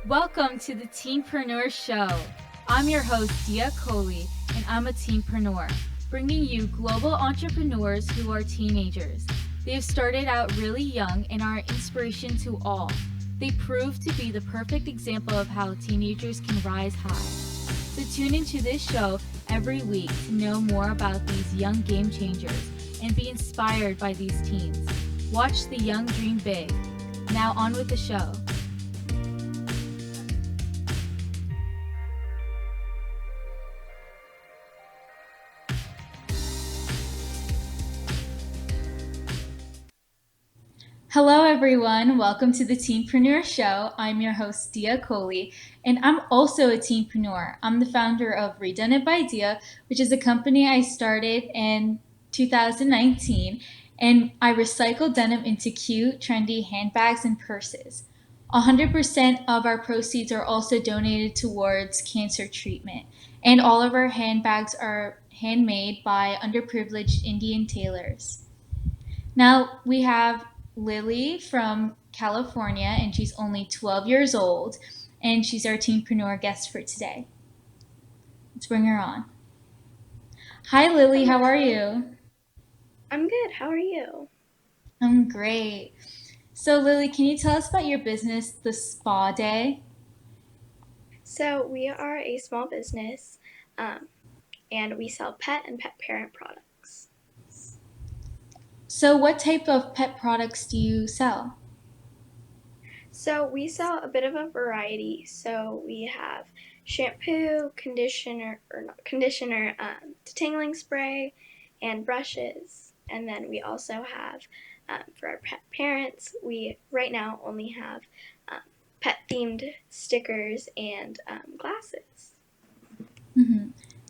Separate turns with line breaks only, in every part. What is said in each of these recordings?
Welcome to the Teampreneur Show. I'm your host, Dia Coley, and I'm a Teampreneur, bringing you global entrepreneurs who are teenagers. They have started out really young and are an inspiration to all. They prove to be the perfect example of how teenagers can rise high. So tune into this show every week to know more about these young game changers and be inspired by these teens. Watch the young dream big. Now on with the show. Hello, everyone. Welcome to the Teampreneur Show. I'm your host, Dia Coley, and I'm also a teenpreneur. I'm the founder of Redone It by Dia, which is a company I started in 2019, and I recycle denim into cute, trendy handbags and purses. 100% of our proceeds are also donated towards cancer treatment, and all of our handbags are handmade by underprivileged Indian tailors. Now we have Lily from California, and she's only 12 years old, and she's our Teampreneur guest for today. Let's bring her on. Hi, Lily. How are you?
I'm good. How are you?
I'm great. So, Lily, can you tell us about your business, The Spa Day?
So, we are a small business and we sell pet and pet parent products.
So, what type of pet products do you sell?
So, we sell a bit of a variety. So, we have shampoo, conditioner, or not conditioner, detangling spray, and brushes. And then we also have, for our pet parents, we right now only have pet themed stickers and glasses.
Mm-hmm.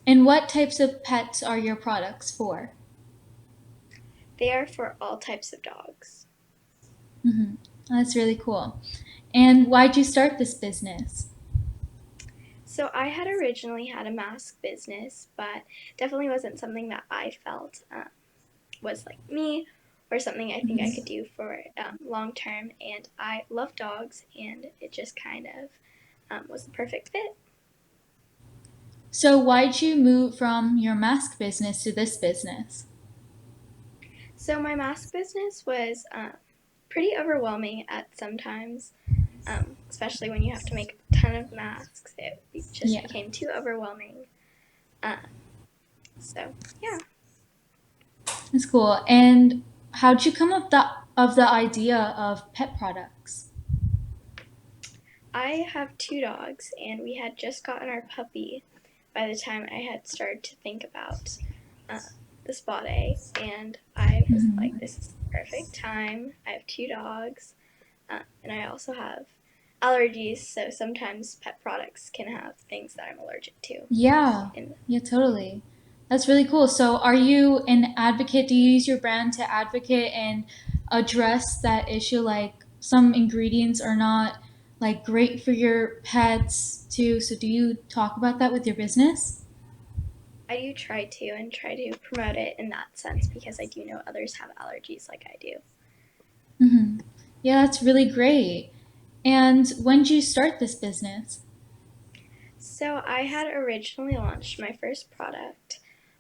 And what types of pets are your products for?
They are for all types of dogs.
Mm-hmm. That's really cool. And why'd you start this business?
So I had originally had a mask business, but definitely wasn't something that I felt was like me or something I think I could do for long term. And I love dogs, and it just kind of was the perfect fit.
So, why'd you move from your mask business to this business?
So my mask business was pretty overwhelming at sometimes, especially when you have to make a ton of masks. It just
Yeah,
became too overwhelming. Uh, so yeah.
that's cool. And how'd you come up of the idea of pet products?
I have two dogs, and we had just gotten our puppy by the time I had started to think about uh, the spa day. And I was like,
Hmm.
this is the perfect time. I have two dogs, and I also have allergies, so sometimes pet products can have things that I'm allergic to.
Yeah,
And
yeah, totally. That's really cool. So, are you an advocate? Do you use your brand to advocate and address that issue? Like some ingredients are not like great for your pets too. So, do you talk about that with your business?
I do try to and try to promote it in that sense because I do know others have allergies like I do.
Hmm. Yeah, that's really great. And when did you start this business?
So I had originally launched my first product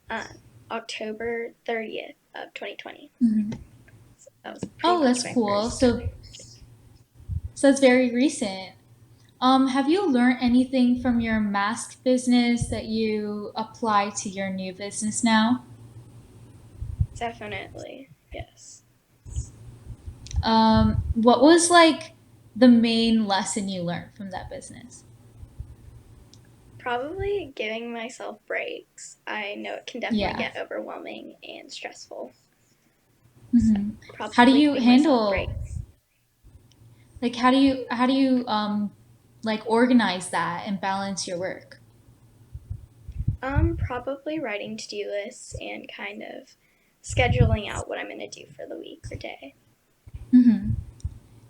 uh, October 30th of 2020.
Mhm.
So that was pretty
Oh,
much
that's
my
cool.
first.
So that's very recent. Have you learned anything from your mask business that you apply to your new business now?
Definitely, yes.
What was like the main lesson you learned from that business?
Probably giving myself breaks. I know it can definitely
Yeah.
get overwhelming and stressful. So
Hmm. How do
probably
you
giving myself
handle
breaks.
like how do you like organize that and balance your work?
Probably writing to-do lists and kind of scheduling out what I'm gonna do for the week or day.
Hmm.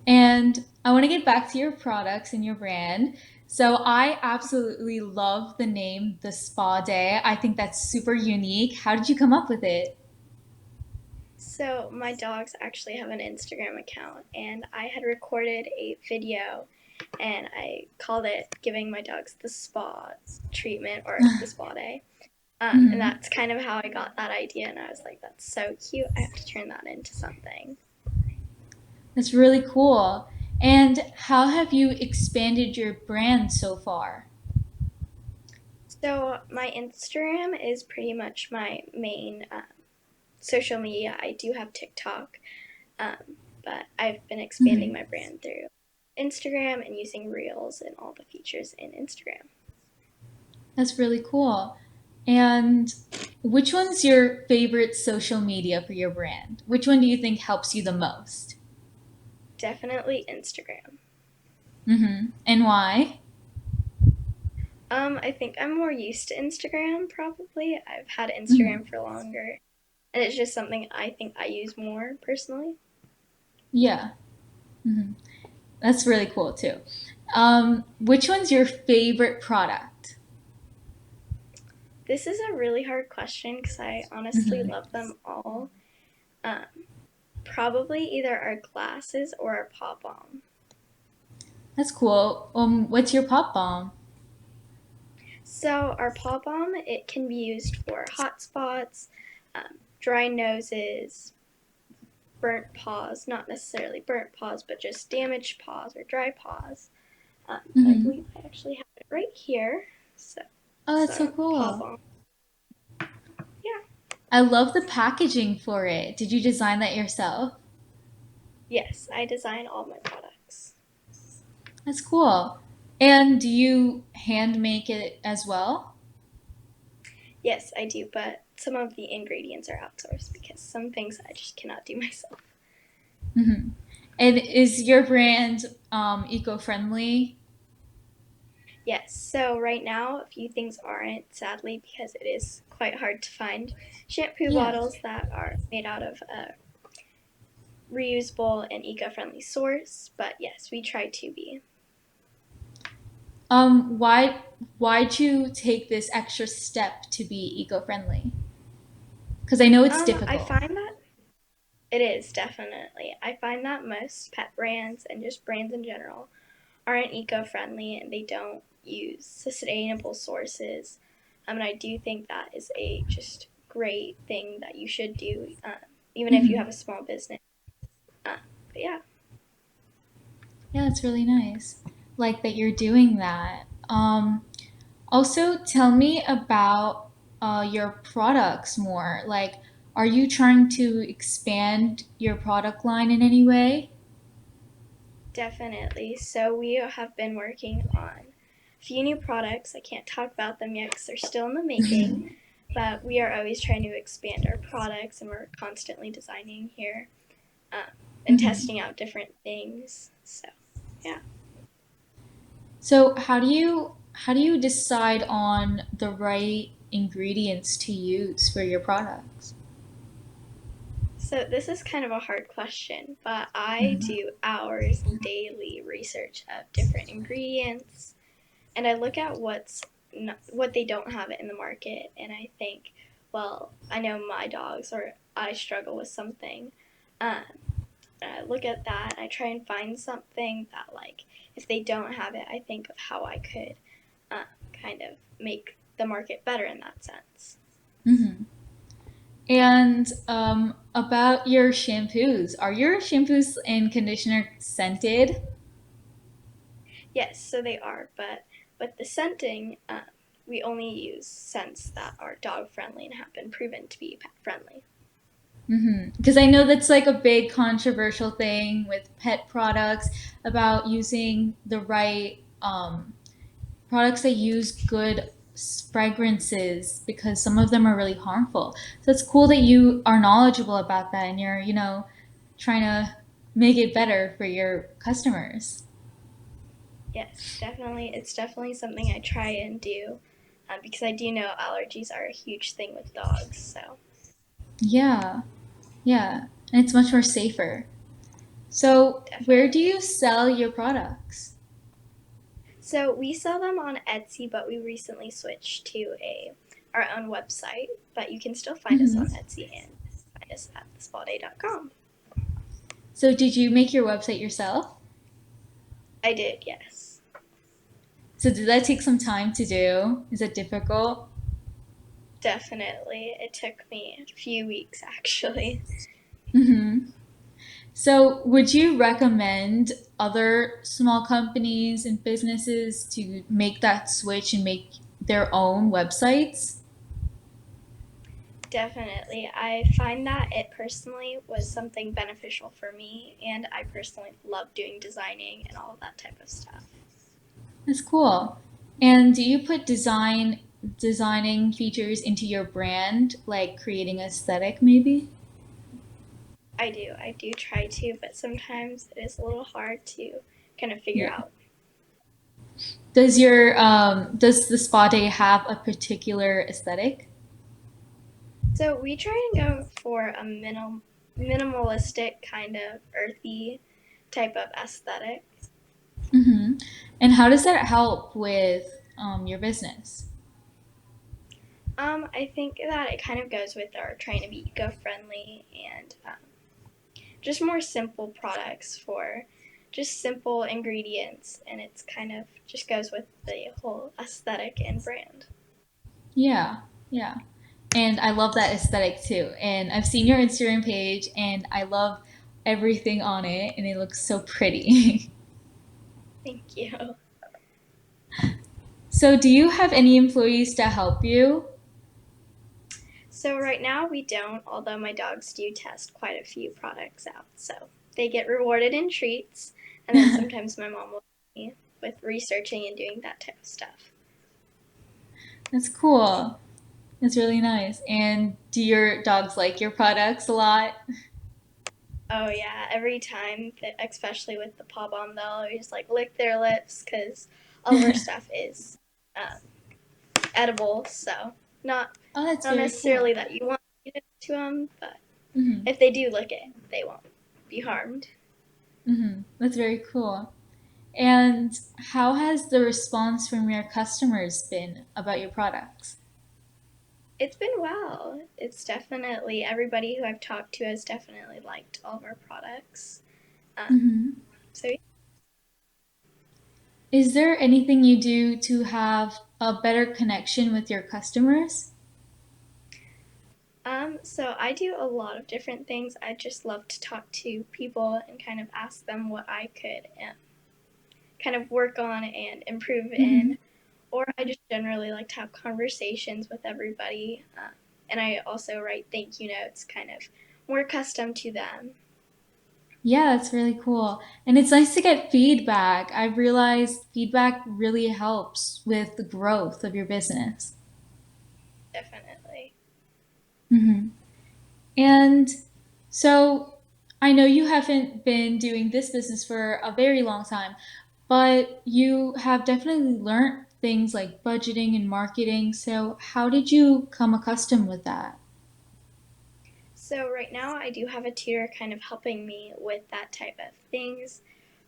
And I want to get back to your products and your brand. So I absolutely love the name The Spa Day. I think that's super unique. How did you come up with it?
So my dogs actually have an Instagram account, and I had recorded a video and I called it giving my dogs the spa treatment or the spa day. And
Hmm.
that's kind of how I got that idea, and I was like, that's so cute. I have to turn that into something.
That's really cool. And how have you expanded your brand so far?
So my Instagram is pretty much my main social media. I do have TikTok, but I've been expanding
Hmm.
my brand through Instagram and using Reels and all the features in Instagram.
That's really cool. And which one's your favorite social media for your brand? Which one do you think helps you the most?
Definitely Instagram.
And why?
I think I'm more used to Instagram probably. I've had Instagram
Hmm.
for longer, and it's just something I think I use more personally.
Yeah. Hmm. That's really cool too. Which one's your favorite product?
This is a really hard question because I honestly
Hmm.
love them all. Um, Probably either our glasses or our Paw Bomb.
That's cool. What's your pop bomb?
So our Paw Bomb, it can be used for hot spots, dry noses, burnt paws, not necessarily burnt paws, but just damaged paws or dry paws. And I
Hmm.
believe I actually have it right here. So
Oh,
it's
that's so
a Paw
cool.
Bomb. Yeah.
I love the packaging for it. Did you design that yourself?
Yes, I design all my products.
That's cool. And do you hand make it as well?
Yes, I do, but some of the ingredients are outsourced because some things I just cannot do myself.
Hmm. And is your brand eco-friendly?
Yes, so right now a few things aren't, sadly, because it is quite hard to find shampoo
Yeah.
bottles that are made out of a reusable and eco-friendly source, but yes, we try to be.
Why'd you take this extra step to be eco-friendly? Because I know it's
I
difficult.
find that it is definitely. I find that most pet brands and just brands in general aren't eco-friendly and they don't use sustainable sources. And I do think that is a just great thing that you should do, even if you
Hmm.
have a small business. Uh, but yeah.
Yeah, it's really nice. Like that you're doing that. Also, tell me about your products more. Like, are you trying to expand your product line in any way?
Definitely. So we have been working on a few new products. I can't talk about them yet because they're still in the making, but we are always trying to expand our products and we're constantly designing here, um, and
Hmm.
testing out different things. So yeah.
So, how do you decide on the right ingredients to use for your products?
So this is kind of a hard question, but I
Hmm.
do hours daily research of different ingredients, and I look at what they don't have it in the market, and I think, well, I know my dogs or I struggle with something. Um, and I look at that, and I try and find something that, like, if they don't have it, I think of how I could kind of make the market better in that sense.
Hmm. And about your shampoos, are your shampoos and conditioner scented?
Yes, so they are, but with the scenting, we only use scents that are dog friendly and have been proven to be pet friendly.
Because I know that's like a big controversial thing with pet products about using the right products that use good fragrances because some of them are really harmful. So it's cool that you are knowledgeable about that and you're, trying to make it better for your customers.
Yes, definitely. It's definitely something I try and do, because I do know allergies are a huge thing with dogs. So
Yeah, yeah. And it's much more safer. So, where do
definitely.
you sell your products?
So we sell them on Etsy, but we recently switched to a our own website. But you can still find us on
Hmm.
Etsy and find us at thespallday.com.
So, did you make your website yourself?
I did, yes.
So did that take some time to do? Is it difficult?
Definitely. It took me a few weeks actually.
Hmm. So would you recommend other small companies and businesses to make that switch and make their own websites?
Definitely. I find that it personally was something beneficial for me, and I personally love doing designing and all of that type of stuff.
That's cool. And do you put designing features into your brand, like creating aesthetic maybe?
I do. I do try to, but sometimes it is a little hard to kind of figure
Yeah.
out.
Does the spa day have a particular aesthetic?
So we try and go for a minimalistic kind of earthy type of aesthetic.
Hmm. And how does that help with your business?
I think that it kind of goes with our trying to be eco-friendly and just more simple products for just simple ingredients, and it's kind of just goes with the whole aesthetic and brand.
Yeah, yeah. And I love that aesthetic too. And I've seen your Instagram page and I love everything on it and it looks so pretty.
Thank you.
So, do you have any employees to help you?
So right now we don't, although my dogs do test quite a few products out. So they get rewarded in treats, and then sometimes my mom will help me with researching and doing that type of stuff.
That's cool. That's really nice. And do your dogs like your products a lot?
Oh yeah, every time, that, especially with the Paw Bomb, they'll always like lick their lips because all of our stuff is um, edible. So not
Oh, that's
not
very cool.
necessarily that you want to give it to them, but
Hmm.
if they do lick it, they won't be harmed.
Hmm. That's very cool. And how has the response from your customers been about your products?
It's been well. It's definitely everybody who I've talked to has definitely liked all of our products. Um,
Hmm.
so
Is there anything you do to have a better connection with your customers?
so I do a lot of different things. I just love to talk to people and kind of ask them what I could kind of work on and improve
Hmm.
in, or I just generally like to have conversations with everybody. And I also write thank you notes, kind of more custom to them.
Yeah, that's really cool. And it's nice to get feedback. I've realized feedback really helps with the growth of your business.
Definitely.
Hmm. And so I know you haven't been doing this business for a very long time, but you have definitely learned things like budgeting and marketing. So how did you come accustomed with that?
So right now I do have a tutor kind of helping me with that type of things,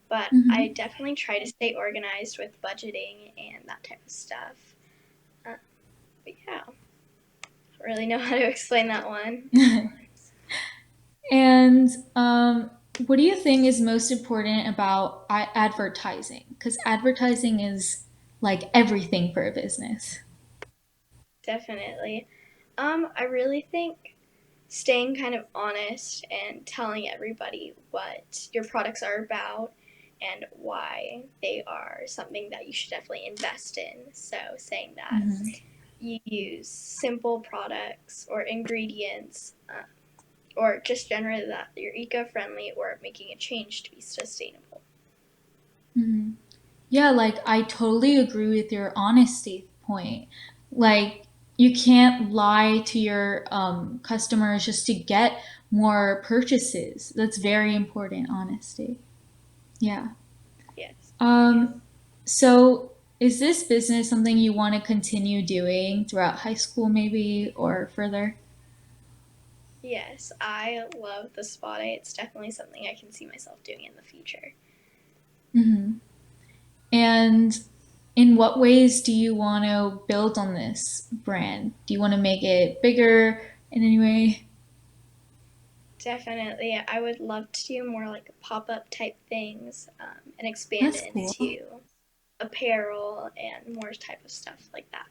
but I
Hmm.
definitely try to stay organized with budgeting and that type of stuff. Uh, but yeah, I don't really know how to explain that one.
And what do you think is most important about advertising? Because advertising is like everything for a business.
Definitely. I really think staying kind of honest and telling everybody what your products are about and why they are something that you should definitely invest in. So saying that
Hmm.
you use simple products or ingredients, or just generally that you're eco-friendly or making a change to be sustainable.
Hmm. Yeah, like I totally agree with your honesty point. Like you can't lie to your customers just to get more purchases. That's very important, honesty. Yeah.
Yes.
Um, so is this business something you want to continue doing throughout high school maybe or further?
Yes, I love the spa day. It's definitely something I can see myself doing in the future.
Hmm. And in what ways do you want to build on this brand? Do you want to make it bigger in any way?
Definitely, I would love to do more like pop up type things and expand
That's
it
cool.
into apparel and more type of stuff like that.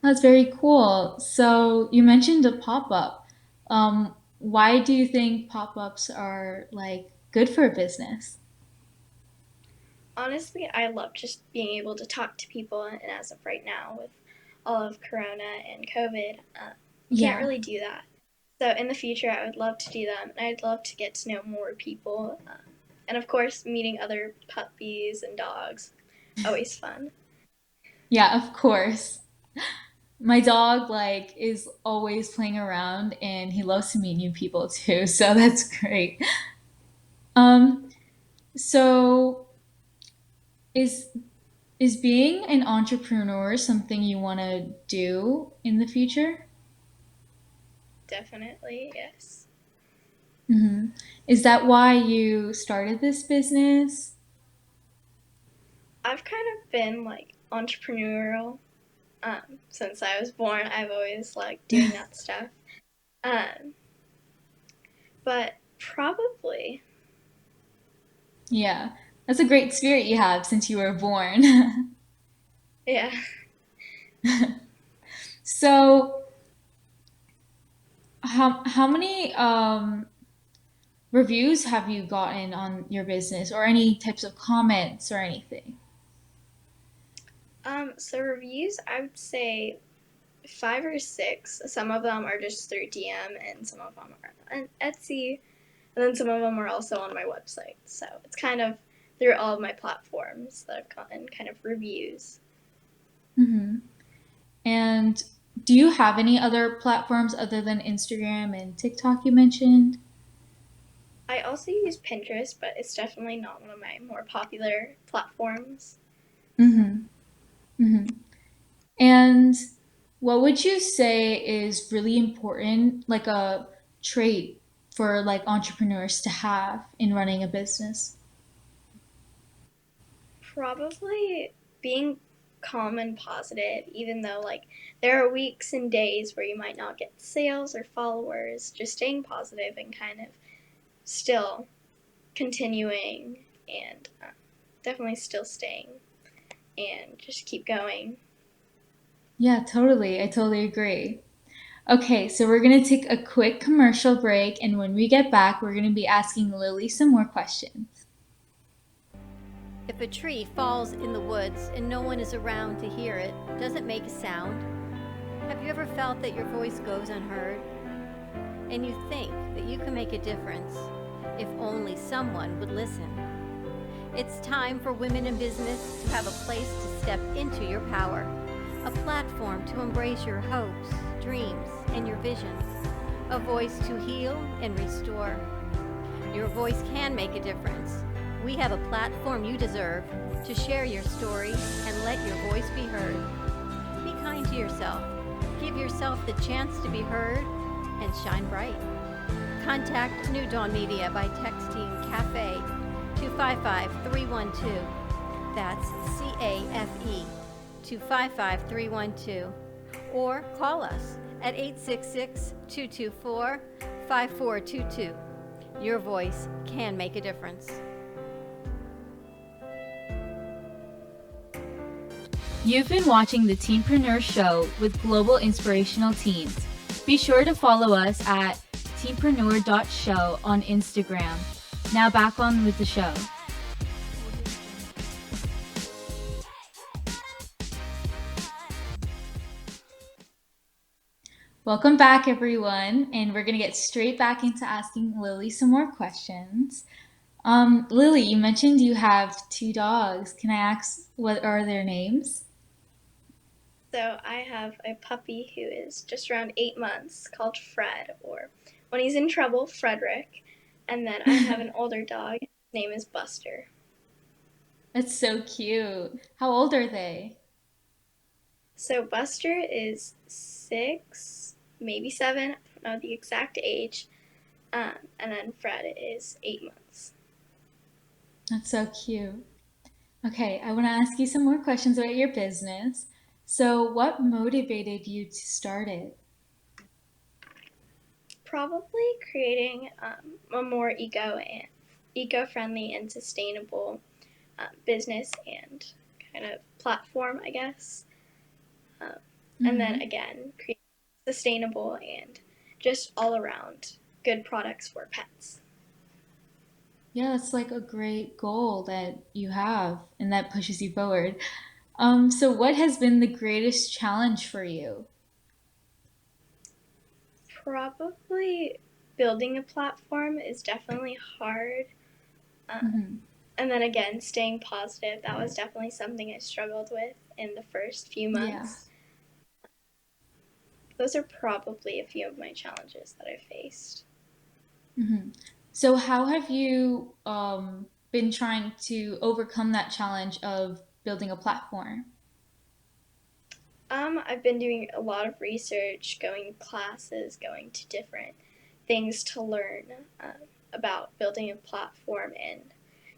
That's very cool. So you mentioned a pop-up. Why do you think pop-ups are like good for a business?
Honestly, I love just being able to talk to people, and as of right now, with all of Corona and COVID, you can't
Yeah.
really do that. So in the future, I would love to do them, and I'd love to get to know more people, and of course, meeting other puppies and dogs, always fun.
Yeah, of course. My dog like is always playing around and he loves to meet new people too, so that's great. Um, so is is being an entrepreneur something you want to do in the future?
Definitely, yes.
hmm Is that why you started this business?
I've kind of been like entrepreneurial since I was born. I've always liked doing that stuff. Um, but probably,
Yeah, that's a great spirit you have since you were born.
yeah.
So, how many reviews have you gotten on your business, or any types of comments or anything?
So reviews, I would say 5 or 6. Some of them are just through DM, and some of them are on Etsy, and then some of them are also on my website. So it's kind of through all of my platforms that I've gotten kind of reviews.
hmm And do you have any other platforms other than Instagram and TikTok you mentioned?
I also use Pinterest, but it's definitely not one of my more popular platforms.
hmm hmm And what would you say is really important, like a trait for like entrepreneurs to have in running a business?
Probably being calm and positive, even though like there are weeks and days where you might not get sales or followers, just staying positive and kind of still continuing and definitely still staying and just keep going.
Yeah, totally. I totally agree. Okay, so we're going to take a quick commercial break, and when we get back, we're going to be asking Lily some more questions.
If a tree falls in the woods and no one is around to hear it, does it make a sound? Have you ever felt that your voice goes unheard? And you think that you can make a difference if only someone would listen? It's time for women in business to have a place to step into your power, a platform to embrace your hopes, dreams, and your visions, a voice to heal and restore. Your voice can make a difference. We have a platform you deserve to share your story and let your voice be heard. Be kind to yourself. Give yourself the chance to be heard and shine bright. Contact New Dawn Media by texting CAFE to 55312. That's CAFE to 55312. Or call us at 866 224 5422. Your voice can make a difference.
You've been watching the Teampreneur Show with global inspirational teens. Be sure to follow us at teampreneur.show on Instagram. Now back on with the show. Welcome back, everyone, and we're going to get straight back into asking Lily some more questions. Lily, you mentioned you have two dogs. Can I ask what are their names?
So I have a puppy who is just around 8 months called Fred, or when he's in trouble, Frederick. And then I have an older dog. His name is Buster.
That's so cute. How old are they?
So Buster is 6, maybe 7. I don't know the exact age. And then Fred is 8 months.
That's so cute. Okay, I want to ask you some more questions about your business. So, what motivated you to start it?
Probably creating a more eco-friendly and sustainable business and kind of platform, I guess. And then
Mm-hmm.
again, create sustainable and just all around good products for pets.
Yeah, that's like a great goal that you have and that pushes you forward. So what has been the greatest challenge for you?
Probably building a platform is definitely hard.
Mm-hmm.
And then again, staying positive, that was definitely something I struggled with in the first few
Yeah.
months. Those are probably a few of my challenges that I faced.
Mm-hmm. So how have you been trying to overcome that challenge of building a platform?
I've been doing a lot of research, going to classes, going to different things to learn about building a platform and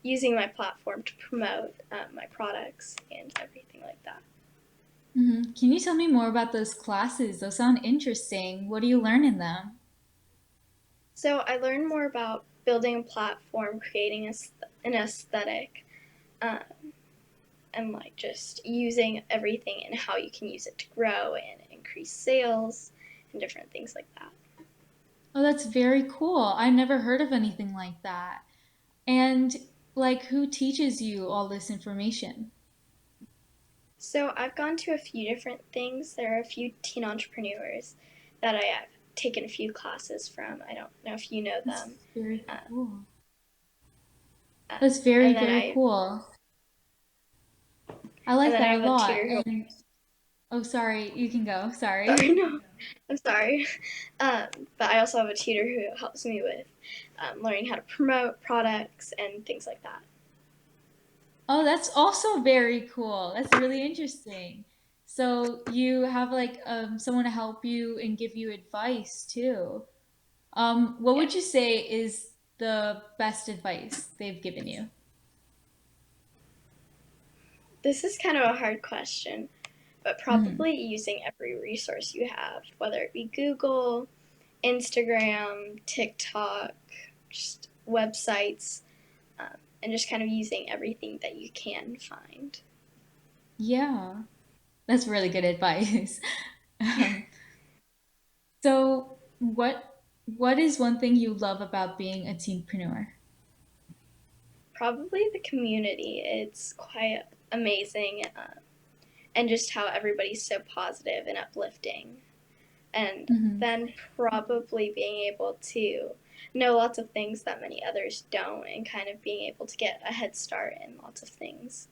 using my platform to promote my products and everything like that.
Mm-hmm. Can you tell me more about those classes? Those sound interesting. What do you learn in them?
So I learned more about building a platform, creating an aesthetic, um, and like just using everything and how you can use it to grow and increase sales and different things like that.
Oh, that's very cool. I never heard of anything like that. And like, who teaches you all this information?
So I've gone to a few different things. There are a few teen entrepreneurs that I have taken a few classes from. I don't know if you know
That's
them.
very
Uh,
cool.
uh,
That's very,
and then
very
I
cool. I
and
like
then I
that a
have a
lot.
tutor who.
And oh, sorry, you can go.
Sorry,
Sorry.
no, I'm sorry. Um, but I also have a tutor who helps me with learning how to promote products and things like that.
Oh, that's also very cool. That's really interesting. So you have like someone to help you and give you advice too. What would you
Yes.
say is the best advice they've given you?
This is kind of a hard question, but
Hmm.
probably using every resource you have, whether it be Google, Instagram, TikTok, just websites, and just kind of using everything that you can find.
Yeah, that's really good advice. Um, so what is one thing you love about being a teenpreneur?
Probably the community. It's quite amazing, and just how everybody's so positive and uplifting. And
Hmm.
then probably being able to know lots of things that many others don't, and kind of being able to get a head start in lots of things.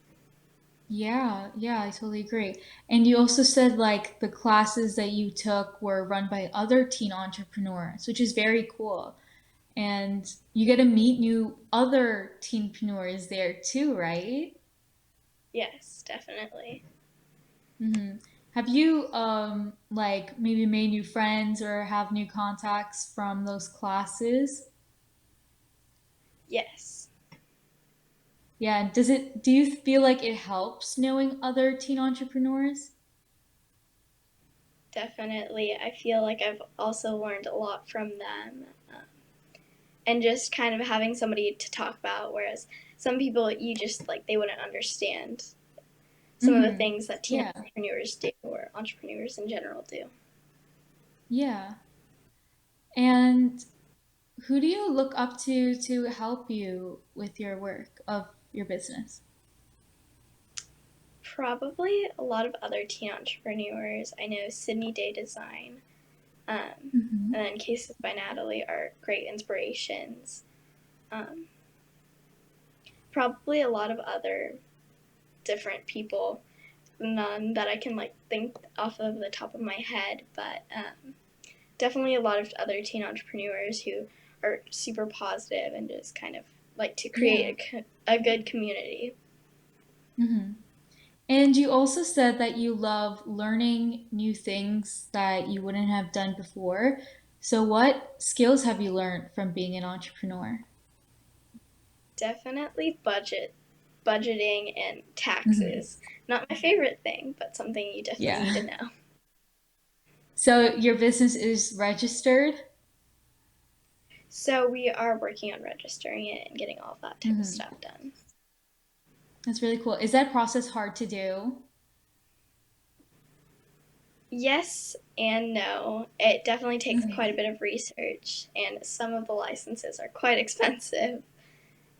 Yeah, yeah, I totally agree. And you also said like the classes that you took were run by other teen entrepreneurs, which is very cool. And you get to meet new other teenpreneurs there too, right?
Yes, definitely.
Hmm. Have you like maybe made new friends or have new contacts from those classes?
Yes,
Yeah, do you feel like it helps knowing other teen entrepreneurs?
definitely. I feel like I've also learned a lot from them. And just kind of having somebody to talk about, whereas some people you just like they wouldn't understand some of the
Hmm.
things that teen
Yeah.
entrepreneurs do or entrepreneurs in general do.
Yeah. And who do you look up to help you with your work of your business?
Probably a lot of other teen entrepreneurs. I know Sydney Day Design
Hmm.
and then Cases by Natalie are great inspirations. Um, Probably a lot of other different people, none that I can like think off of the top of my head, but definitely a lot of other teen entrepreneurs who are super positive and just kind of like to
Yeah.
create a good community.
Hmm. And you also said that you love learning new things that you wouldn't have done before. So, what skills have you learned from being an entrepreneur?
Definitely budgeting and
Hmm.
taxes. Not my favorite thing, but something you definitely need to
Yeah.
know.
So, your business is registered?
So we are working on registering it and getting all of that type of
Hmm.
stuff done.
That's really cool. Is that process hard to do?
Yes and no. It definitely takes quite a
Mhm.
bit of research, and some of the licenses are quite expensive.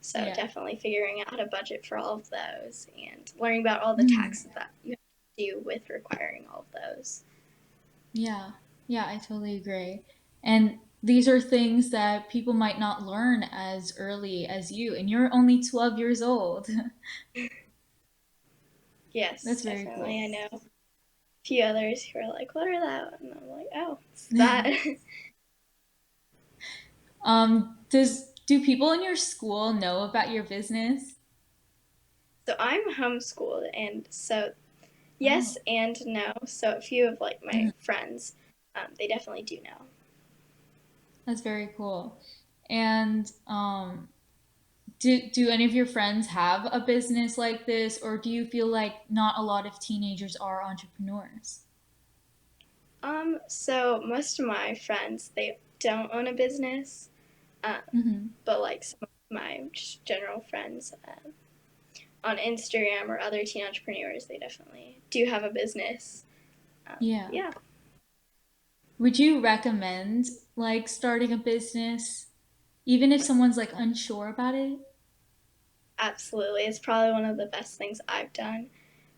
So
Yeah.
definitely figuring out how to budget for all of those and learning about all the
Mhm.
taxes that you have to do with requiring all of those.
Yeah. Yeah, I totally agree. And these are things that people might not learn as early as you, and you're only 12 years old.
Yes,
That's very
definitely.
cool.
I know a few others who are like, "What are that?" And I'm like, "Oh, it's that."
Do people in your school know about your business?
So I'm homeschooled, and so yes
Oh,
and no. So a few of like
mhm.
my friends, they definitely do know.
That's very cool. And do any of your friends have a business like this, or do you feel like not a lot of teenagers are entrepreneurs?
So most of my friends they don't own a business,
Hmm.
but like some of my just general friends on Instagram or other teen entrepreneurs, they definitely do have a business.
Yeah.
Yeah,
Would you recommend like starting a business, even if someone's like unsure about it?
absolutely. It's probably one of the best things I've done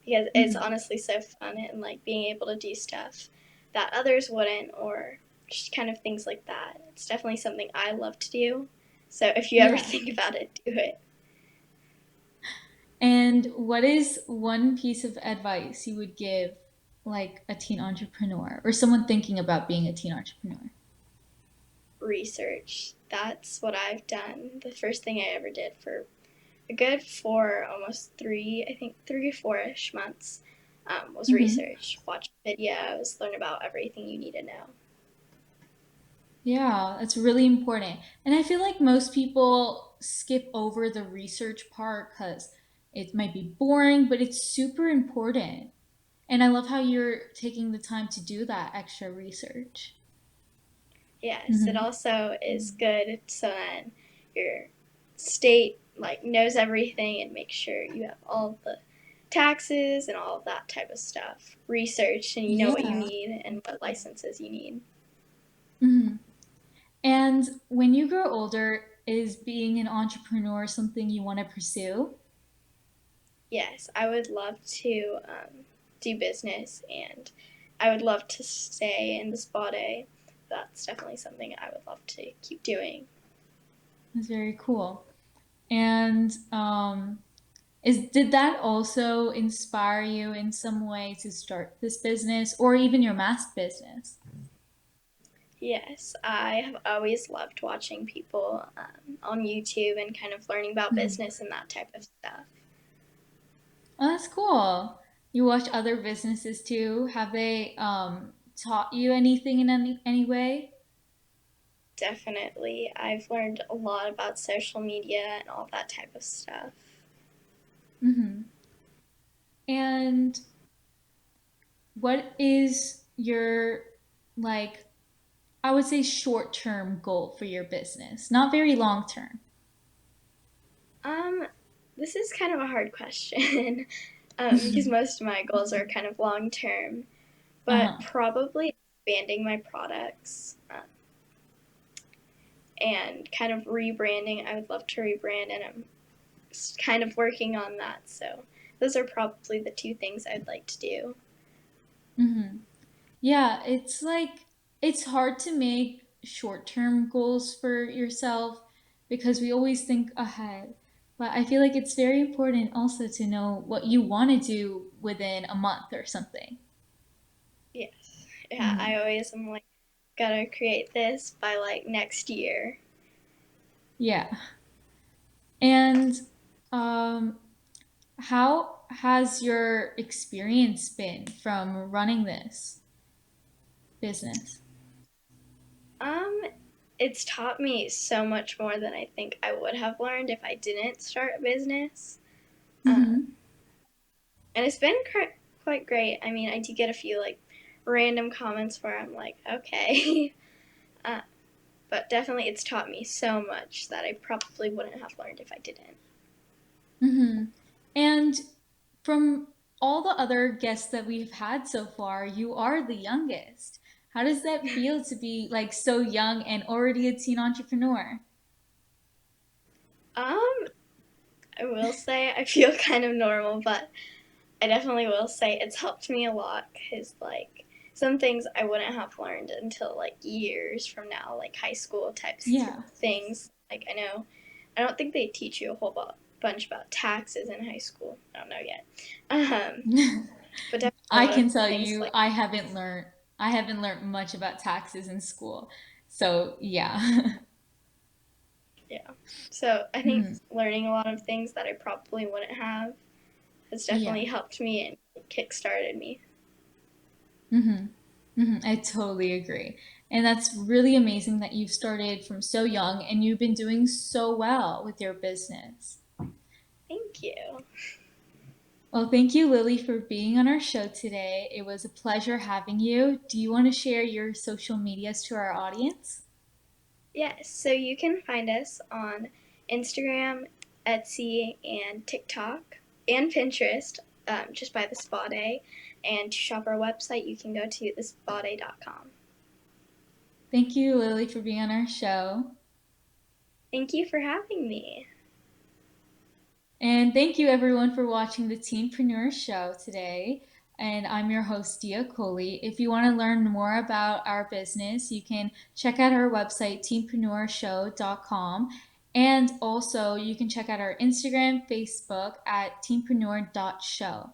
because it's
Hmm.
honestly so fun and like being able to do stuff that others wouldn't or just kind of things like that. It's definitely something I love to do. So if you ever
Yeah.
think about it, do it.
And what is one piece of advice you would give like a teen entrepreneur or someone thinking about being a teen entrepreneur?
Research. That's what I've done. The first thing I ever did for a good 4, almost 3, I think 3 or 4-ish months was
Hmm.
research. Watch videos, learn about everything you need to know.
Yeah, that's really important. And I feel like most people skip over the research part because it might be boring, but it's super important. And I love how you're taking the time to do that extra research.
Yes, it
Hmm.
also is good so then your state like knows everything and makes sure you have all the taxes and all of that type of stuff researched and you know what you
Yeah.
need and what licenses you need.
Hmm. And when you grow older, is being an entrepreneur something you want to pursue?
Yes, I would love to do business and I would love to stay in the spa day. That's definitely something I would love to keep doing.
That's very cool. And is did that also inspire you in some way to start this business or even your mask business?
Yes, I have always loved watching people on YouTube and kind of learning about
Mhm.
business and that type of stuff.
Oh, that's cool. You watch other businesses too. Have they taught you anything in any way?
Definitely, I've learned a lot about social media and all that type of stuff.
Hmm. And what is your like I would say short-term goal for your business, not very long-term.
Um, this is kind of a hard question because most of my goals are kind of long term, but
Uh-huh.
probably expanding my products and kind of rebranding. I would love to rebrand, and I'm kind of working on that. So those are probably the two things I'd like to do.
Hmm. Yeah, it's like it's hard to make short-term goals for yourself because we always think ahead. But I feel like it's very important also to know what you want to do within a month or something.
Yes, yeah. I
Hmm.
always am like, gotta create this by like next year.
Yeah. And um, how has your experience been from running this business?
Um, it's taught me so much more than I think I would have learned if I didn't start a business.
Hmm.
And it's been quite great. I mean, I do get a few like random comments where I'm like, okay, uh, but definitely it's taught me so much that I probably wouldn't have learned if I didn't.
Hmm. And from all the other guests that we've had so far, you are the youngest. How does that feel to be like so young and already a teen entrepreneur?
Um, I will say I feel kind of normal, but I definitely will say it's helped me a lot because, like, some things I wouldn't have learned until, like, years from now, like high school type
Yeah.
things. Like, I don't think they teach you a whole bunch about taxes in high school. I don't know yet. But definitely a
I
lot of
can tell
things
you
like,
I haven't learned much about taxes in school. So, yeah.
yeah. So I think
Hmm.
learning a lot of things that I probably wouldn't have has
Yeah.
definitely helped me and kick-started me.
Mhm. Mhm. I totally agree. And that's really amazing that you've started from so young and you've been doing so well with your business.
Thank you.
Well, thank you, Lily, for being on our show today. It was a pleasure having you. Do you want to share your social medias to our audience?
Yes, so you can find us on Instagram, Etsy, and TikTok, and Pinterest, just by the Spa Day. And to shop our website, you can go to thespaday.com.
Thank you, Lily, for being on our show.
Thank you for having me.
And thank you, everyone, for watching the Teampreneur show today. And I'm your host, Dia Coley. If you want to learn more about our business, you can check out our website, teampreneursshow.com. And also, you can check out our Instagram, Facebook at teampreneur.show.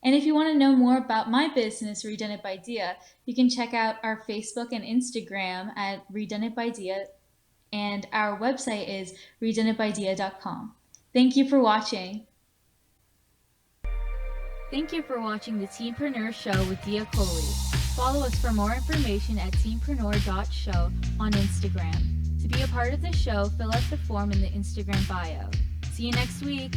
And if you want to know more about my business, Redone It by Dia, you can check out our Facebook and Instagram at Redone It by Dia, and our website is redonitbydia.com. Thank you for watching. Thank you for watching the Teampreneur Show with Dia Coley. Follow us for more information at teampreneur.show on Instagram. To be a part of the show, fill out the form in the Instagram bio. See you next week.